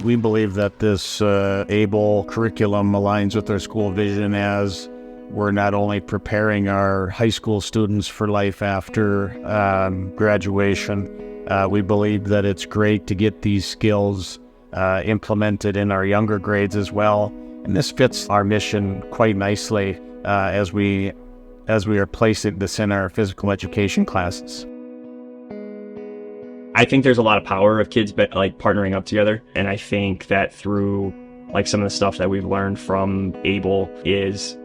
We believe that this ABLE curriculum aligns with our school vision, as we're not only preparing our high school students for life after graduation. We believe that it's great to get these skills implemented in our younger grades as well. And this fits our mission quite nicely as we are placing this in our physical education classes. I think there's a lot of power of kids partnering up together. And I think that through some of the stuff that we've learned from ABLE is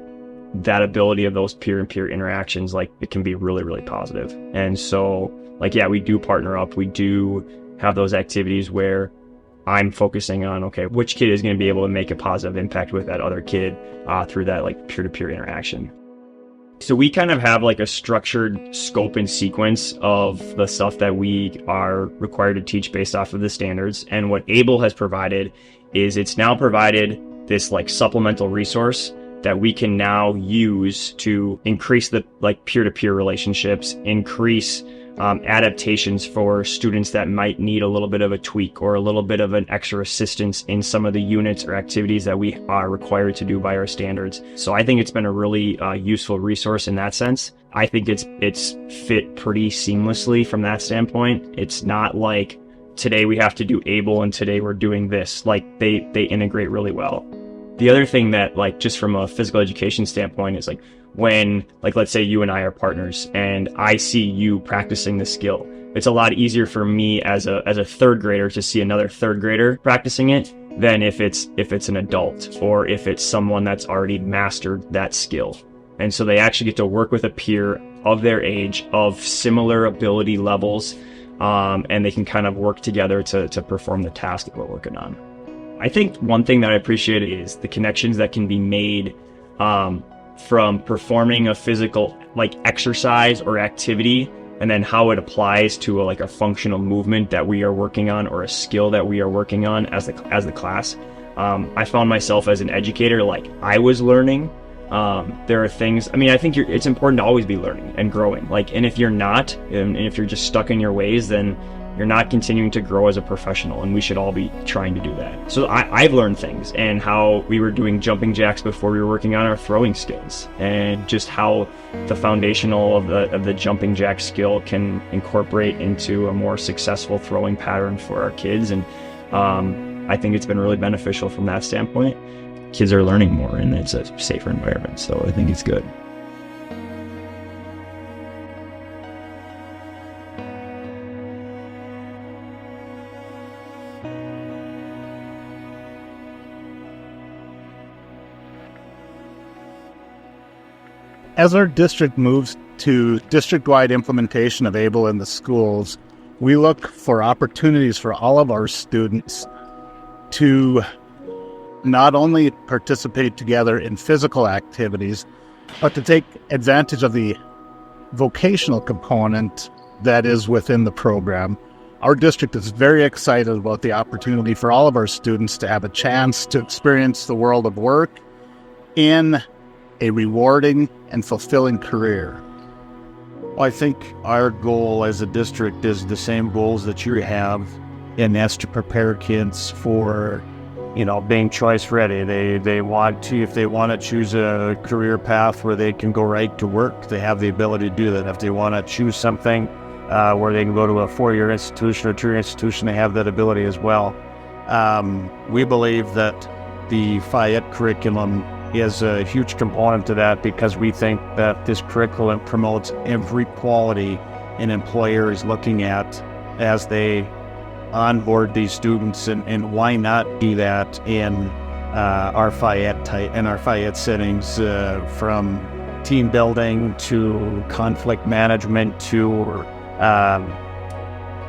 that ability of those peer-to-peer interactions, it can be really, really positive. And so we do partner up. We do have those activities where I'm focusing on, okay, which kid is going to be able to make a positive impact with that other kid through that peer-to-peer interaction. So we kind of have a structured scope and sequence of the stuff that we are required to teach based off of the standards. And what ABLE has provided is it's now provided this supplemental resource that we can now use to increase the peer-to-peer relationships, increase adaptations for students that might need a little bit of a tweak or a little bit of an extra assistance in some of the units or activities that we are required to do by our standards. So I think it's been a really useful resource in that sense. I think it's fit pretty seamlessly from that standpoint. It's not like today we have to do ABLE and today we're doing this. They integrate really well. The other thing that just from a physical education standpoint is when let's say you and I are partners and I see you practicing the skill, it's a lot easier for me as a third grader to see another third grader practicing it than if it's an adult or if it's someone that's already mastered that skill. And so they actually get to work with a peer of their age, of similar ability levels, and they can kind of work together to perform the task that we're working on. I think one thing that I appreciate is the connections that can be made from performing a physical exercise or activity, and then how it applies to a functional movement that we are working on or a skill that we are working on as the class. I found myself as an educator, I was learning. There are things, I think it's important to always be learning and growing. And if you're not, and if you're just stuck in your ways, then you're not continuing to grow as a professional, and we should all be trying to do that. So I've learned things, and how we were doing jumping jacks before we were working on our throwing skills, and just how the foundational of the jumping jack skill can incorporate into a more successful throwing pattern for our kids. And I think it's been really beneficial from that standpoint. Kids are learning more, and it's a safer environment, so I think it's good. As our district moves to district-wide implementation of ABLE in the schools, we look for opportunities for all of our students to not only participate together in physical activities, but to take advantage of the vocational component that is within the program. Our district is very excited about the opportunity for all of our students to have a chance to experience the world of work in a rewarding and fulfilling career. Well, I think our goal as a district is the same goals that you have, and that's to prepare kids for, being choice ready. They want to, if they want to choose a career path where they can go right to work, they have the ability to do that. If they want to choose something where they can go to a 4-year institution or 2-year institution, they have that ability as well. We believe that the Fayette curriculum is a huge component to that, because we think that this curriculum promotes every quality an employer is looking at as they onboard these students, and why not do that in our Fayette settings, from team building to conflict management to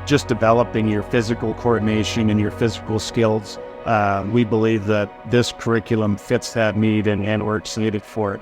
just developing your physical coordination and your physical skills. We believe that this curriculum fits that need, and we're excited for it.